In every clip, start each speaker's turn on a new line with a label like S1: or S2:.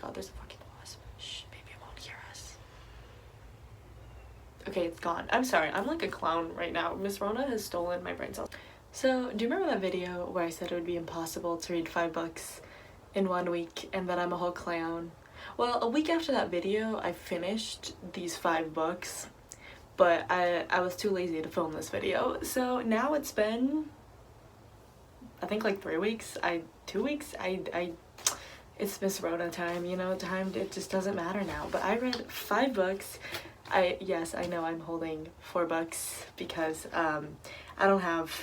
S1: god, there's a fucking wasp. Shh, maybe it won't hear us. Okay, it's gone. I'm sorry, I'm like a clown right now. Miss Rona has stolen my brain cells. So, do you remember that video where I said it would be impossible to read 5 books in 1 week and that I'm a whole clown? Well, a week after that video, I finished these 5 books, but I was too lazy to film this video. So now it's been, I think like 3 weeks, 2 weeks, it's Miss Rona time, you know, time, it just doesn't matter now. But I read 5 books. Yes, I know I'm holding 4 books because I don't have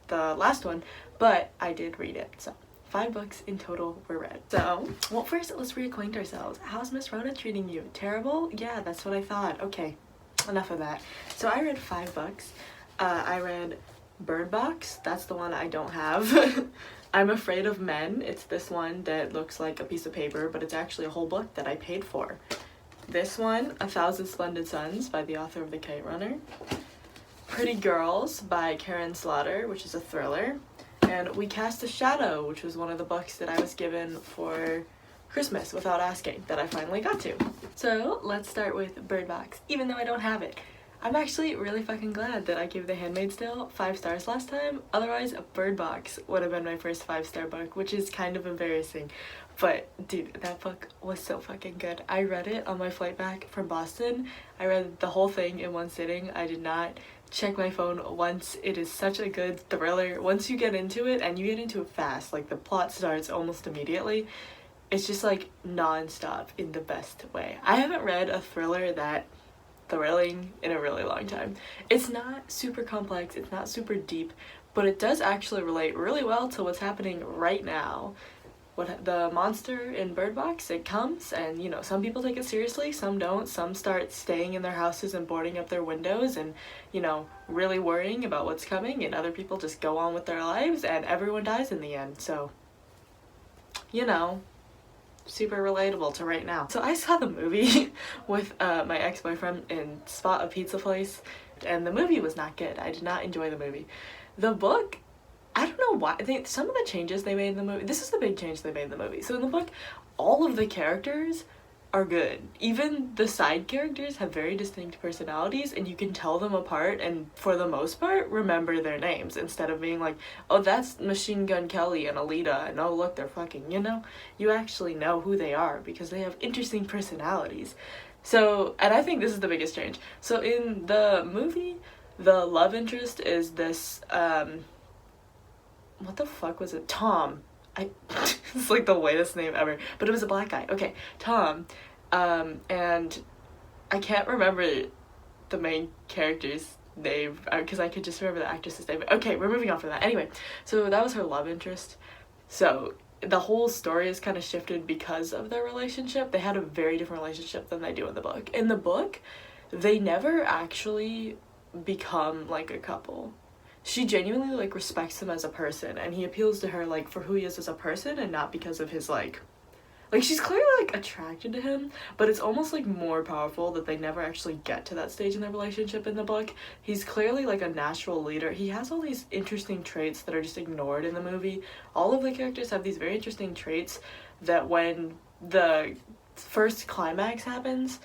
S1: the last one, but I did read it, so 5 books in total were read. So, well, first let's reacquaint ourselves. How's Miss Rona treating you? Terrible? Yeah, that's what I thought. Okay, enough of that. So I read 5 books. I read Bird Box, that's the one I don't have. I'm Afraid of Men, it's this one that looks like a piece of paper, but it's actually a whole book that I paid for. This one, 1,000 Splendid Suns by the author of The Kite Runner. Pretty Girls by Karin Slaughter, which is a thriller. And We Cast a Shadow, which was one of the books that I was given for Christmas without asking, that I finally got to. So let's start with Bird Box, even though I don't have it. I'm actually really fucking glad that I gave The Handmaid's Tale 5 stars last time. Otherwise, Bird Box would have been my first 5-star book, which is kind of embarrassing. But dude, that book was so fucking good. I read it on my flight back from Boston. I read the whole thing in one sitting. I did not check my phone once. It is such a good thriller. Once you get into it, and you get into it fast, like the plot starts almost immediately. It's just like non-stop in the best way. I haven't read a thriller that thrilling in a really long time. It's not super complex, it's not super deep, but it does actually relate really well to what's happening right now. What the monster in Bird Box, it comes, and you know, some people take it seriously, some don't. Some start staying in their houses and boarding up their windows and, you know, really worrying about what's coming, and other people just go on with their lives, and everyone dies in the end. So, you know, super relatable to right now. So I saw the movie with my ex-boyfriend in Spot, a pizza place, and the movie was not good. I did not enjoy the movie. The book, I don't know why, some of the changes they made in the movie, this is the big change they made in the movie. So in the book, all of the characters are good. Even the side characters have very distinct personalities, and you can tell them apart and, for the most part, remember their names instead of being like, oh, that's Machine Gun Kelly and Alita, and oh, look, they're fucking, you know? You actually know who they are because they have interesting personalities. So, and I think this is the biggest change. So in the movie, the love interest is this, what the fuck was it? Tom. It's like the whitest name ever, but it was a black guy. Okay, Tom. And I can't remember the main character's name because I could just remember the actress's name. Okay, we're moving on from that. Anyway, so that was her love interest. So the whole story is kind of shifted because of their relationship. They had a very different relationship than they do in the book. In the book, they never actually become like a couple. She genuinely like respects him as a person, and he appeals to her like for who he is as a person and not because of his like she's clearly like attracted to him, but it's almost like more powerful that they never actually get to that stage in their relationship in the book. He's clearly like a natural leader. He has all these interesting traits that are just ignored in the movie. All of the characters have these very interesting traits that when the first climax happens,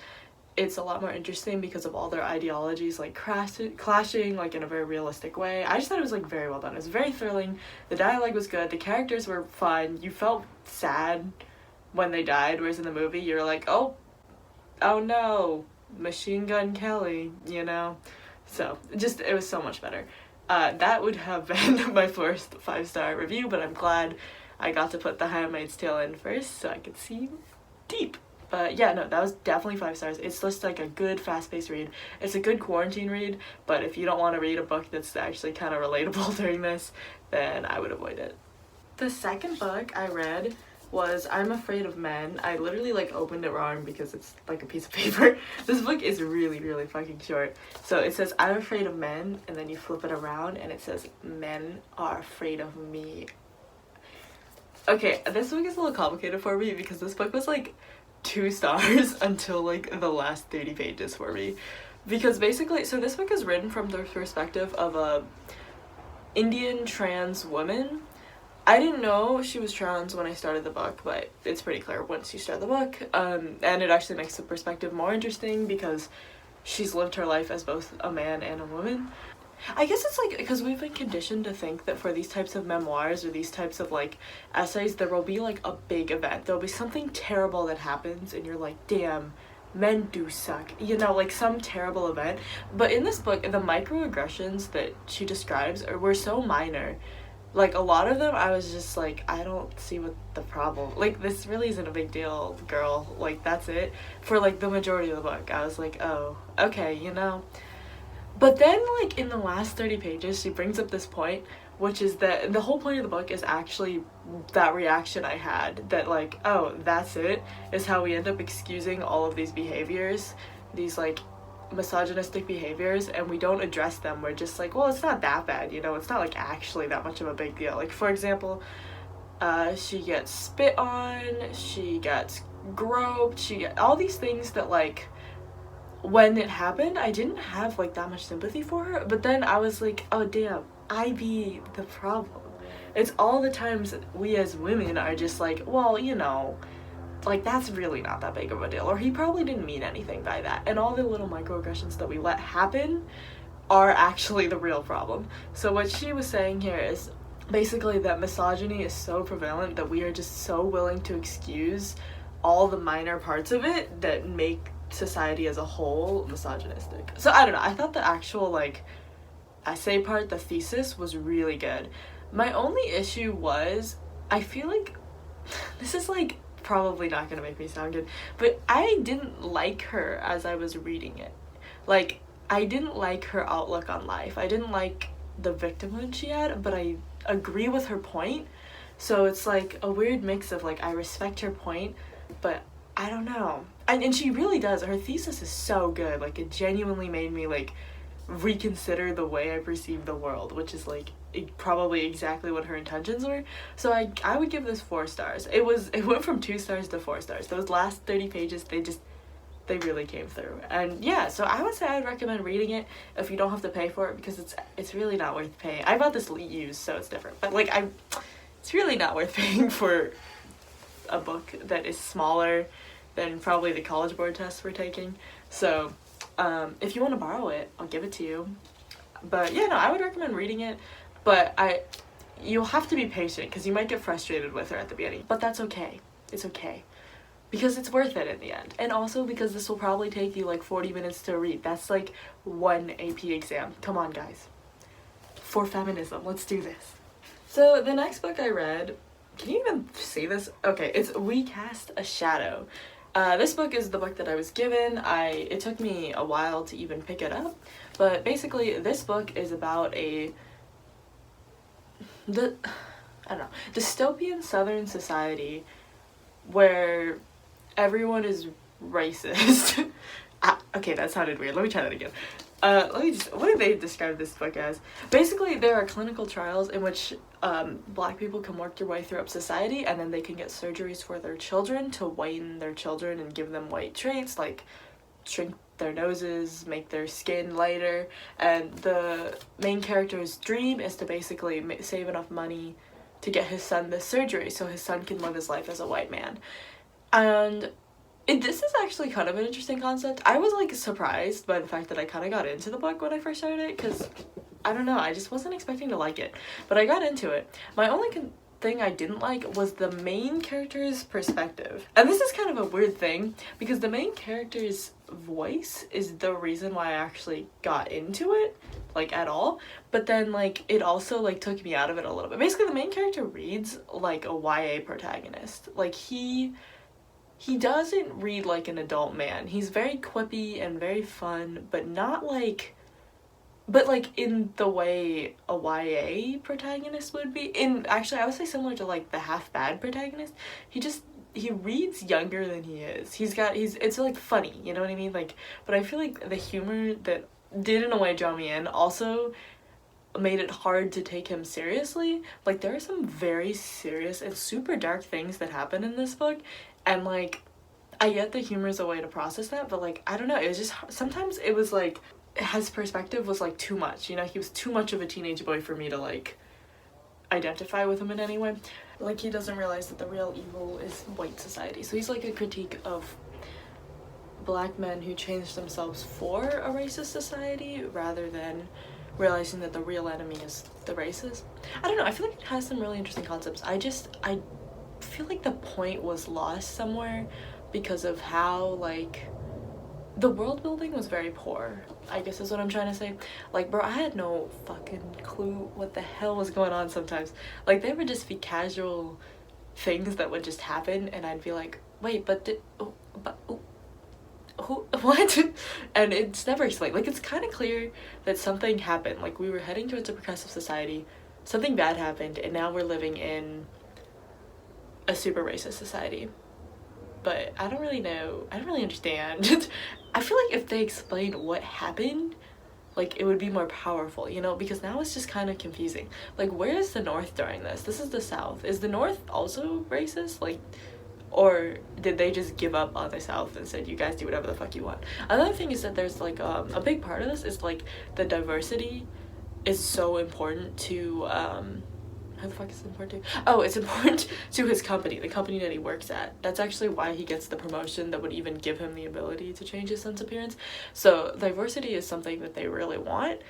S1: it's a lot more interesting because of all their ideologies like clashing like in a very realistic way. I just thought it was like very well done. It was very thrilling. The dialogue was good. The characters were fun. You felt sad when they died, whereas in the movie you're like, oh no, Machine Gun Kelly, you know? So just, it was so much better. That would have been my first 5-star review, but I'm glad I got to put The Handmaid's Tale in first so I could see deep. But yeah, no, that was definitely 5 stars. It's just like a good fast-paced read. It's a good quarantine read, but if you don't want to read a book that's actually kind of relatable during this, then I would avoid it. The second book I read was I'm Afraid of Men. I literally like opened it wrong because it's like a piece of paper. This book is really, really fucking short. So it says I'm Afraid of Men, and then you flip it around and it says Men Are Afraid of Me. Okay, this book is a little complicated for me because this book was like 2 stars until like the last 30 pages for me. Because basically, so this book is written from the perspective of a Indian trans woman I didn't know she was trans when I started the book, but it's pretty clear once you start the book. And it actually makes the perspective more interesting because she's lived her life as both a man and a woman. I guess it's like because we've been conditioned to think that for these types of memoirs or these types of like essays, there will be like a big event. There'll be something terrible that happens, and you're like, damn, men do suck. You know, like some terrible event. But in this book, the microaggressions that she describes were so minor. Like a lot of them, I was just like, I don't see what the problem. Like this really isn't a big deal, girl. Like that's it. For like the majority of the book, I was like, oh, okay, you know. But then, like, in the last 30 pages, she brings up this point, which is that the whole point of the book is actually that reaction I had, that, like, oh, that's it, is how we end up excusing all of these behaviors, these, like, misogynistic behaviors, and we don't address them. We're just like, well, it's not that bad, you know, it's not, like, actually that much of a big deal. Like, for example, she gets spit on, she gets groped, all these things that, like, when it happened, I didn't have like that much sympathy for her, but then I was like, oh damn, I be the problem. It's all the times we as women are just like, well, you know, like that's really not that big of a deal, or he probably didn't mean anything by that, and all the little microaggressions that we let happen are actually the real problem. So what she was saying here is basically that misogyny is so prevalent that we are just so willing to excuse all the minor parts of it that make society as a whole misogynistic. So I don't know, I thought the actual like essay part, the thesis, was really good. My only issue was, I feel like this is like probably not gonna make me sound good, but I didn't like her as I was reading it. Like, I didn't like her outlook on life. I didn't like the victimhood she had, but I agree with her point. So it's like a weird mix of like, I respect her point, but I don't know. And she really does. Her thesis is so good. Like, it genuinely made me, like, reconsider the way I perceive the world, which is, like, probably exactly what her intentions were. So I would give this 4 stars. It went from 2 stars to 4 stars. Those last 30 pages, they really came through. And yeah, so I would say I'd recommend reading it if you don't have to pay for it, because it's really not worth paying. I bought this used, so it's different. But, like, it's really not worth paying for a book that is smaller than probably the College Board tests we're taking. So if you want to borrow it, I'll give it to you. But yeah, no, I would recommend reading it, but you'll have to be patient because you might get frustrated with her at the beginning, but that's okay. It's okay, because it's worth it in the end. And also because this will probably take you like 40 minutes to read. That's like 1 AP exam. Come on, guys. For feminism, let's do this. So the next book I read, can you even see this? Okay, it's We Cast a Shadow. This book is the book that I was given. It took me a while to even pick it up, but basically this book is about dystopian southern society where everyone is racist. Okay, that sounded weird. Let me try that again. What did they describe this book as? Basically, there are clinical trials in which black people can work their way through up society, and then they can get surgeries for their children to whiten their children and give them white traits, like shrink their noses, make their skin lighter, and the main character's dream is to basically save enough money to get his son this surgery so his son can live his life as a white man. And this is actually kind of an interesting concept. I was like surprised by the fact that I kind of got into the book when I first started it, because I don't know, I just wasn't expecting to like it, but I got into it. My only thing I didn't like was the main character's perspective. And this is kind of a weird thing, because the main character's voice is the reason why I actually got into it, like, at all. But then, like, it also, like, took me out of it a little bit. Basically, the main character reads like a YA protagonist. Like, he doesn't read like an adult man. He's very quippy and very fun, but not like... But, like, in the way a YA protagonist would be. Actually, I would say similar to, like, the half-bad protagonist. He reads younger than he is. It's, like, funny, you know what I mean? Like, but I feel like the humor that did, in a way, draw me in also made it hard to take him seriously. Like, there are some very serious and super dark things that happen in this book, and, like, I get the humor is a way to process that, but, like, I don't know, it was just, sometimes it was, like, his perspective was, like, too much, you know? He was too much of a teenage boy for me to, like, identify with him in any way. Like, he doesn't realize that the real evil is white society. So he's like a critique of black men who changed themselves for a racist society rather than realizing that the real enemy is the races. I don't know, I feel like it has some really interesting concepts. I feel like the point was lost somewhere because of how, like, the world building was very poor, I guess is what I'm trying to say. Like, bro, I had no fucking clue what the hell was going on sometimes. Like, there would just be casual things that would just happen, and I'd be like, wait, who, what? And it's never explained. Like, it's kind of clear that something happened. Like, we were heading towards a progressive society, something bad happened, and now we're living in a super racist society. But I don't really know, I don't really understand. I feel like if they explained what happened, like, it would be more powerful, you know, because now it's just kind of confusing. Like, where is the North during this? This is the South. Is the North also racist? Like, or did they just give up on the South and said, you guys do whatever the fuck you want? Another thing is that there's, like, a big part of this is, like, the diversity is so important to, how the fuck is it important to? Oh, it's important to his company, the company that he works at. That's actually why he gets the promotion that would even give him the ability to change his son's appearance. So diversity is something that they really want,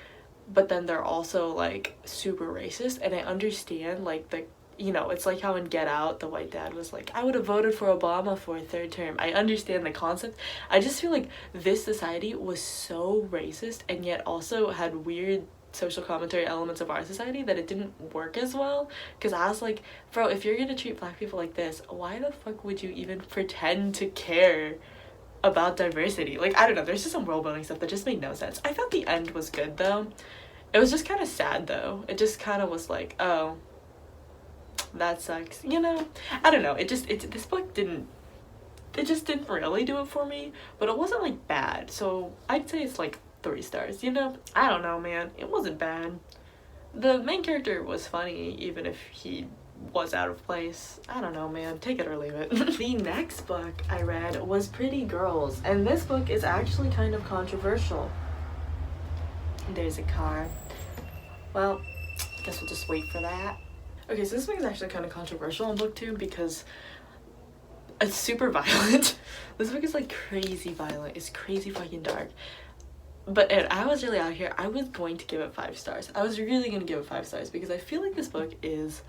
S1: but then they're also, like, super racist. And I understand, like, the, you know, it's like how in Get Out, the white dad was like, I would have voted for Obama for a third term. I understand the concept. I just feel like this society was so racist and yet also had weird social commentary elements of our society that it didn't work as well. Because I was like, bro, if you're gonna treat black people like this, why the fuck would you even pretend to care about diversity? Like, I don't know, there's just some world building stuff that just made no sense. I thought the end was good though. It was just kind of sad though. It just kind of was like, oh, that sucks, you know? I don't know, this book didn't really do it for me, but it wasn't like bad, so I'd say it's like 3 stars, you know? I don't know, man. It wasn't bad. The main character was funny, even if he was out of place. I don't know, man. Take it or leave it. The next book I read was Pretty Girls, and this book is actually kind of controversial. There's a car. Well, guess we'll just wait for that. Okay, so this book is actually kind of controversial in book 2 because it's super violent. This book is, like, crazy violent. It's crazy fucking dark. But I was really out here. I was going to give it 5 stars. I was really going to give it 5 stars because I feel like this book is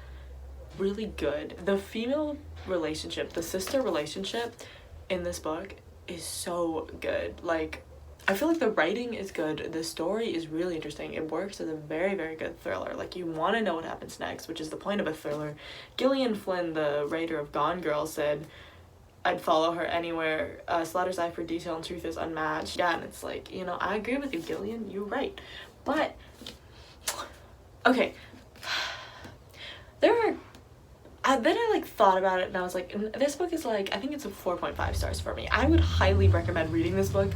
S1: really good. The female relationship, the sister relationship in this book is so good. Like, I feel like the writing is good. The story is really interesting. It works as a very, very good thriller. Like, you want to know what happens next, which is the point of a thriller. Gillian Flynn, the writer of Gone Girl, said, I'd follow her anywhere. Slaughter's eye for detail and truth is unmatched. Yeah, and it's like, you know, I agree with you, Gillian. You're right. But, okay. There are... then I, like, thought about it, and I was like, this book is, like, I think it's a 4.5 stars for me. I would highly recommend reading this book.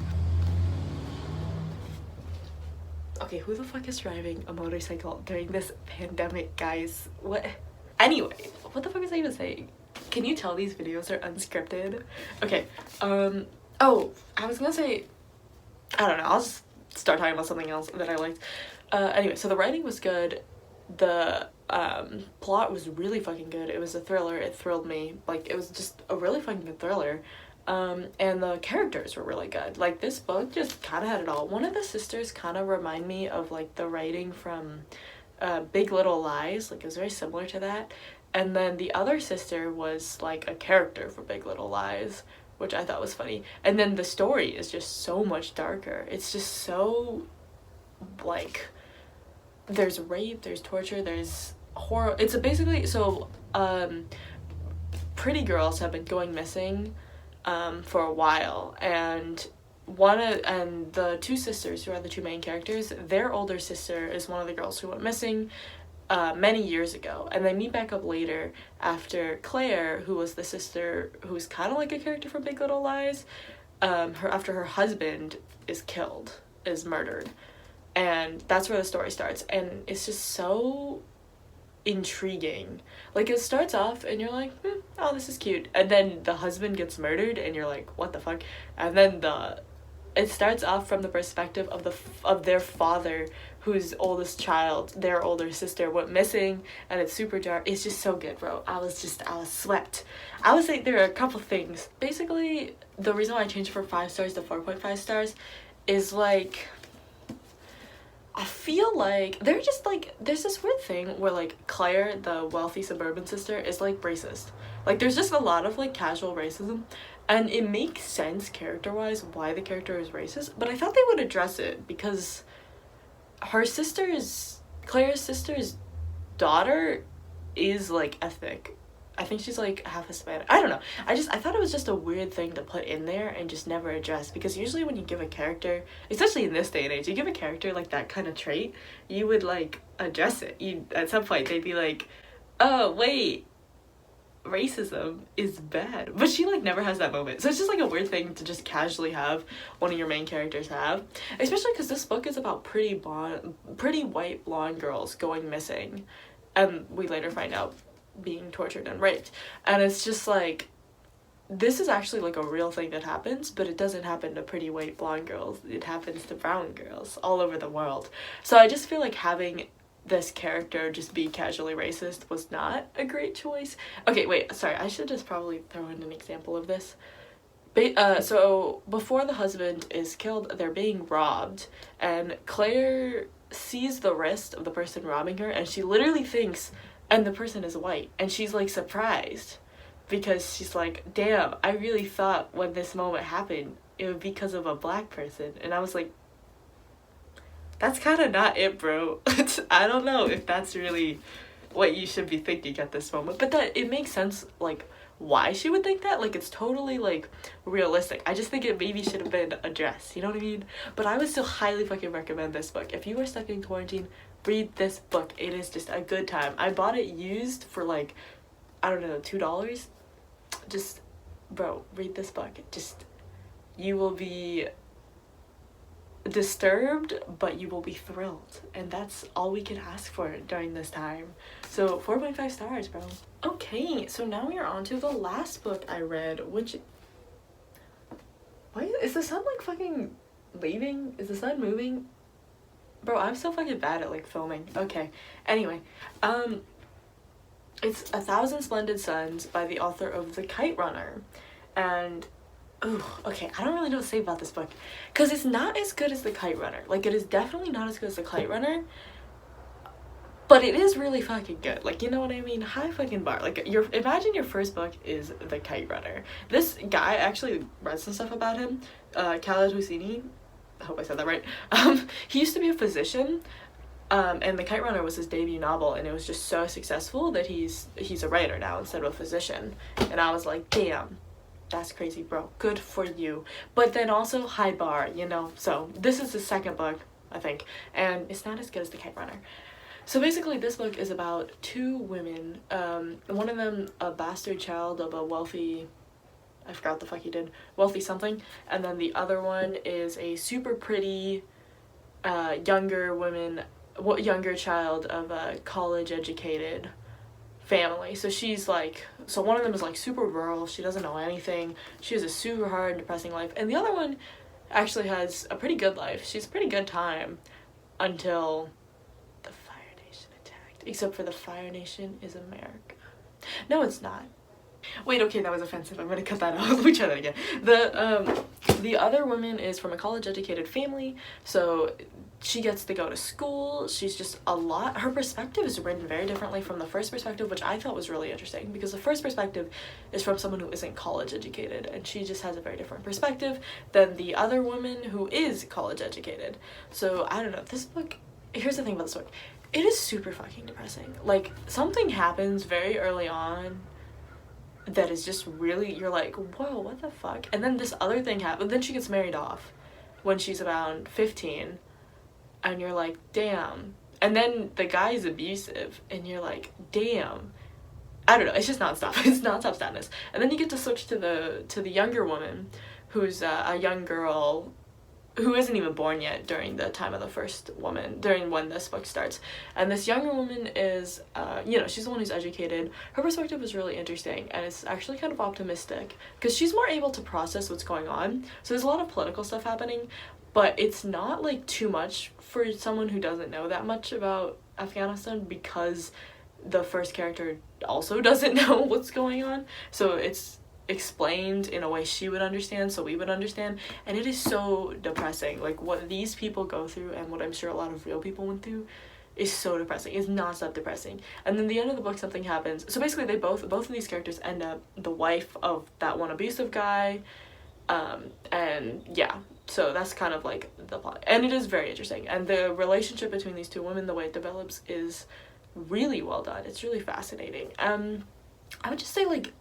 S1: Okay, who the fuck is driving a motorcycle during this pandemic, guys? What? Anyway, what the fuck was I even saying? Can you tell these videos are unscripted? Okay, oh, I was gonna say, I don't know, I'll just start talking about something else that I liked. Anyway, so the writing was good, the, plot was really fucking good, it was a thriller, it thrilled me, like, it was just a really fucking good thriller, and the characters were really good. Like, this book just kind of had it all. One of the sisters kind of remind me of, like, the writing from, Big Little Lies, like, it was very similar to that. And then the other sister was, like, a character for Big Little Lies, which I thought was funny. And then the story is just so much darker. It's just so, like, there's rape, there's torture, there's horror. It's basically, so, pretty girls have been going missing, for a while. And the 2 sisters who are the 2 main characters, their older sister is one of the girls who went missing many years ago, and they meet back up later after Claire, who was the sister who's kind of like a character from Big Little Lies, after her husband is murdered, and that's where the story starts, and it's just so intriguing. Like, it starts off and you're like, oh, this is cute, and then the husband gets murdered and you're like, what the fuck? And then the it starts off from the perspective of their father, whose oldest child, their older sister, went missing, and it's super dark. It's just so good, bro. I was swept. I would say there are a couple things. Basically, the reason why I changed from 5 stars to 4.5 stars is like, I feel like they're just like, there's this weird thing where like Claire, the wealthy suburban sister, is like racist. Like there's just a lot of like casual racism, and it makes sense character-wise why the character is racist, but I thought they would address it because Claire's sister's daughter is like ethnic. I think she's like half Hispanic. I don't know. I thought it was just a weird thing to put in there and just never address, because usually when you give a character, especially in this day and age, you give a character like that kind of trait, you would like address it. At some point they'd be like, oh wait, racism is bad, but she like never has that moment. So it's just like a weird thing to just casually have one of your main characters have, especially because this book is about pretty white blonde girls going missing, and we later find out being tortured and raped, and it's just like, this is actually like a real thing that happens, but it doesn't happen to pretty white blonde girls, it happens to brown girls all over the world. So I just feel like having this character just be casually racist was not a great choice. Okay, wait, sorry, I should just probably throw in an example of this. So before the husband is killed, they're being robbed, and Claire sees the wrist of the person robbing her, and she literally thinks, and the person is white, and she's like surprised, because she's like, damn, I really thought when this moment happened it would be because of a black person. And I was like, that's kind of not it, bro. I don't know if that's really what you should be thinking at this moment, but that it makes sense, like why she would think that. Like it's totally like realistic. I just think it maybe should have been addressed, you know what I mean? But I would still highly fucking recommend this book. If you are stuck in quarantine, read this book. It is just a good time. I bought it used for like, I don't know, $2. Just, bro, read this book. Just, you will be disturbed, but you will be thrilled, and that's all we can ask for during this time. So 4.5 stars, bro. Okay, so now we are on to the last book I read, which, why is the sun like fucking leaving? Is the sun moving? Bro, I'm so fucking bad at like filming. Okay, anyway, it's 1,000 Splendid Suns by the author of The Kite Runner, and ooh, okay, I don't really know what to say about this book, because it's not as good as The Kite Runner. Like, it is definitely not as good as The Kite Runner, but it is really fucking good. Like, you know what I mean? High fucking bar. Like, imagine your first book is The Kite Runner. This guy, I actually read some stuff about him, Khaled Hosseini, I hope I said that right. He used to be a physician, and The Kite Runner was his debut novel, and it was just so successful that he's a writer now instead of a physician. And I was like, damn, that's crazy, bro. Good for you. But then also high bar, you know? So this is his second book, I think, and it's not as good as The Kite Runner. So basically this book is about two women, one of them a bastard child of a wealthy, I forgot what the fuck he did, wealthy something, and then the other one is a super pretty younger child of a college educated family. So she's like, so one of them is like super rural, she doesn't know anything, she has a super hard, depressing life, and the other one actually has a pretty good life. She's a pretty good time until the Fire Nation attacked, except for the Fire Nation is America. No, it's not. Wait, okay, that was offensive. I'm gonna cut that out. Let me try that again. The other woman is from a college educated family, so she gets to go to school. She's just a lot. Her perspective is written very differently from the first perspective, which I thought was really interesting, because the first perspective is from someone who isn't college educated, and she just has a very different perspective than the other woman who is college educated. So I don't know, this book, here's the thing about this book, it is super fucking depressing. Like, something happens very early on that is just really, you're like, whoa, what the fuck? And then this other thing happens, then she gets married off when she's around 15, and you're like, damn. And then the guy is abusive, and you're like, damn. I don't know, it's just nonstop. It's nonstop sadness. And then you get to switch to the younger woman, who's a young girl who isn't even born yet during the time of the first woman, during when this book starts. And this younger woman is, you know, she's the one who's educated. Her perspective is really interesting, and it's actually kind of optimistic, because she's more able to process what's going on. So there's a lot of political stuff happening, but it's not, like, too much for someone who doesn't know that much about Afghanistan, because the first character also doesn't know what's going on. So it's explained in a way she would understand, so we would understand, and it is so depressing. Like, what these people go through, and what I'm sure a lot of real people went through, is so depressing. It's non-stop depressing. And then the end of the book, something happens. So basically, they both of these characters end up the wife of that one abusive guy, and yeah, so that's kind of like the plot, and it is very interesting. And the relationship between these two women, the way it develops, is really well done. It's really fascinating. I would just say, like,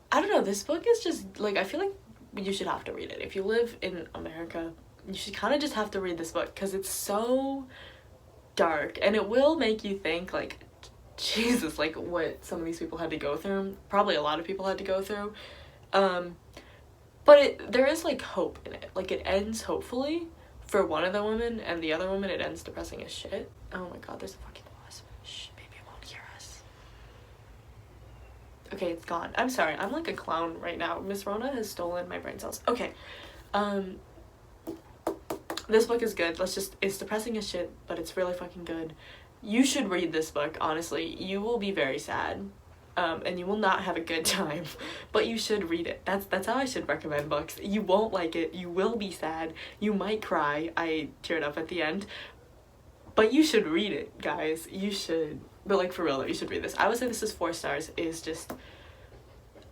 S1: I don't know, this book is just, like, I feel like you should have to read it. If you live in America, you should kind of just have to read this book, because it's so dark, and it will make you think, like, Jesus, like, what some of these people had to go through. Probably a lot of people had to go through. But there is, like, hope in it. Like, it ends hopefully for one of the women, and the other woman, it ends depressing as shit. Oh my god, there's a fucking wasp. Shh, maybe it won't hear us. Okay, it's gone. I'm sorry, I'm like a clown right now. Miss Rona has stolen my brain cells. Okay, this book is good. It's depressing as shit, but it's really fucking good. You should read this book, honestly. You will be very sad, and you will not have a good time, but you should read it. That's how I should recommend books. You won't like it, you will be sad, you might cry. I teared up at the end, but you should read it, guys. You should. But, like, for real though, you should read this. I would say this is 4 stars. Is just,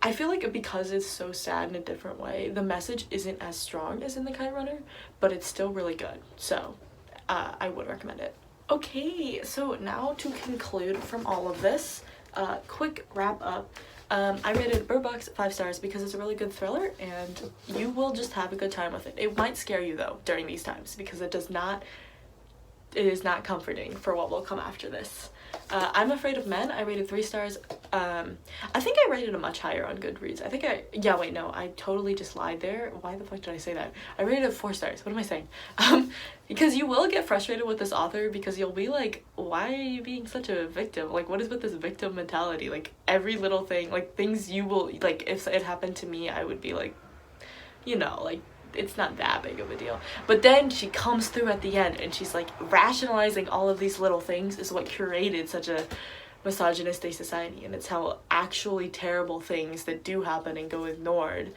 S1: I feel like because it's so sad in a different way, the message isn't as strong as in The Kite Runner, but it's still really good. So, I would recommend it. Okay, so now to conclude from all of this, quick wrap up. I rated Bird Box 5 stars because it's a really good thriller, and you will just have a good time with it. It might scare you though during these times, because it is not comforting for what will come after this. I'm Afraid of Men, I rated 3 stars. I think I rated it much higher on Goodreads. I totally just lied there. Why the fuck did I say that? I rated it 4 stars. What am I saying? Because you will get frustrated with this author, because you'll be like, why are you being such a victim? Like, what is with this victim mentality? Like, every little thing, like, things you will, like, if it happened to me, I would be like, you know, like, it's not that big of a deal. But then she comes through at the end, and she's like rationalizing all of these little things is what curated such a misogynistic society, and it's how actually terrible things that do happen and go ignored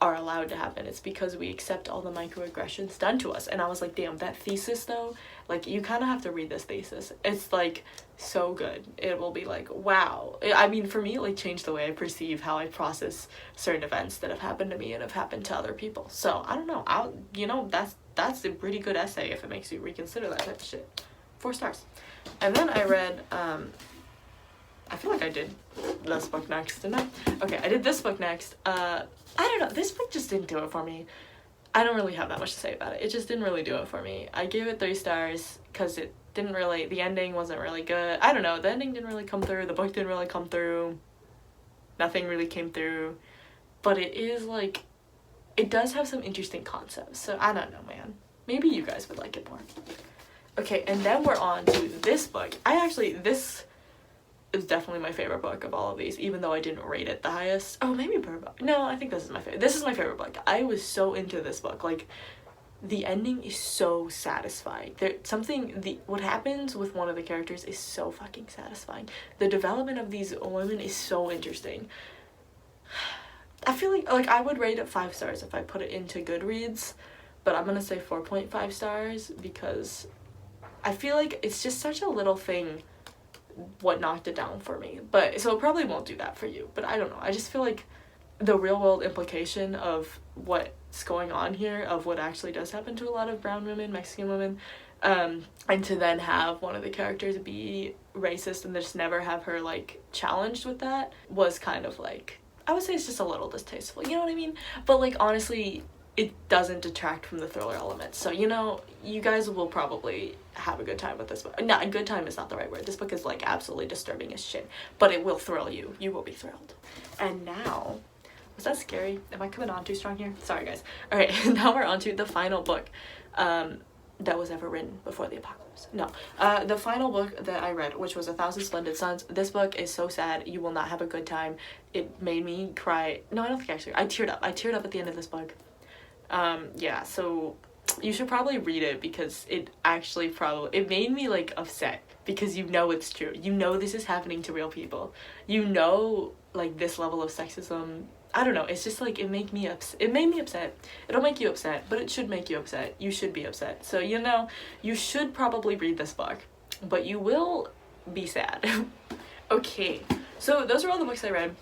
S1: are allowed to happen. It's because we accept all the microaggressions done to us. And I was like, damn, that thesis though, like, you kind of have to read this thesis. It's like so good. It will be like, wow. I mean, for me, it like changed the way I perceive how I process certain events that have happened to me and have happened to other people. So I don't know, that's a pretty good essay if it makes you reconsider that type of shit. 4 stars. And then I read I feel like I did this book next, didn't I? Okay, I did this book next. I don't know, this book just didn't do it for me. I don't really have that much to say about it. It just didn't really do it for me. I gave it 3 stars because it didn't really, the ending wasn't really good. I don't know, the ending didn't really come through, the book didn't really come through, nothing really came through, but it is like, it does have some interesting concepts, so I don't know, man. Maybe you guys would like it more. Okay, and then we're on to this book. This is definitely my favorite book of all of these, even though I didn't rate it the highest. Oh, maybe Bird Box. No, I think this is my favorite. This is my favorite book. I was so into this book. Like, the ending is so satisfying. What happens with one of the characters is so fucking satisfying. The development of these women is so interesting. I feel like I would rate it 5 stars if I put it into Goodreads, but I'm gonna say 4.5 stars because I feel like it's just such a little thing what knocked it down for me. But so it probably won't do that for you, but I don't know. I just feel like the real world implication of what's going on here, of what actually does happen to a lot of brown women, Mexican women, and to then have one of the characters be racist and just never have her like challenged with that was kind of like, I would say it's just a little distasteful, you know what I mean? But like, honestly, it doesn't detract from the thriller element. So, you know, you guys will probably have a good time with this book. No, a good time is not the right word. This book is like absolutely disturbing as shit, but it will thrill you. You will be thrilled. And now Was that scary? Am I coming on too strong here? Sorry guys. Alright, now we're on to the final book that was ever written before the apocalypse. No. The final book that I read, which was 1,000 Splendid Suns. This book is so sad. You will not have a good time. It made me cry. No, I don't think actually. I teared up. I teared up at the end of this book. Yeah, so you should probably read it because it actually it made me like upset because you know it's true. You know this is happening to real people. You know like this level of sexism. I don't know, it's just like it made me upset. It'll make you upset, but it should make you upset. You should be upset. So you know, you should probably read this book, but you will be sad. Okay, so those are all the books I read.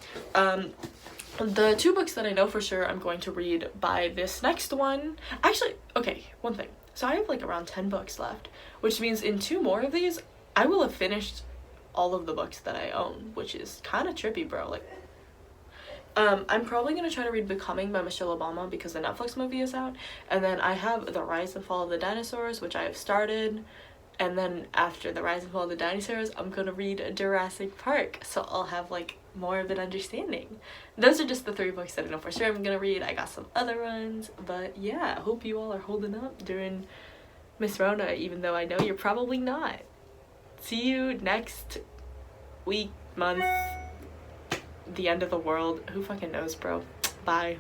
S1: The 2 books that I know for sure I'm going to read by this next one. Actually, okay, one thing. So I have like around 10 books left, which means in 2 more of these, I will have finished all of the books that I own, which is kind of trippy, bro. Like, I'm probably gonna try to read Becoming by Michelle Obama because the Netflix movie is out, and then I have The Rise and Fall of the Dinosaurs, which I have started, and then after The Rise and Fall of the Dinosaurs, I'm gonna read Jurassic Park, so I'll have like more of an understanding. Those are just the 3 books that I know for sure I'm gonna read. I got some other ones, but yeah, I hope you all are holding up during Miss Rona, even though I know you're probably not. See you next week, month, the end of the world. Who fucking knows, bro? Bye.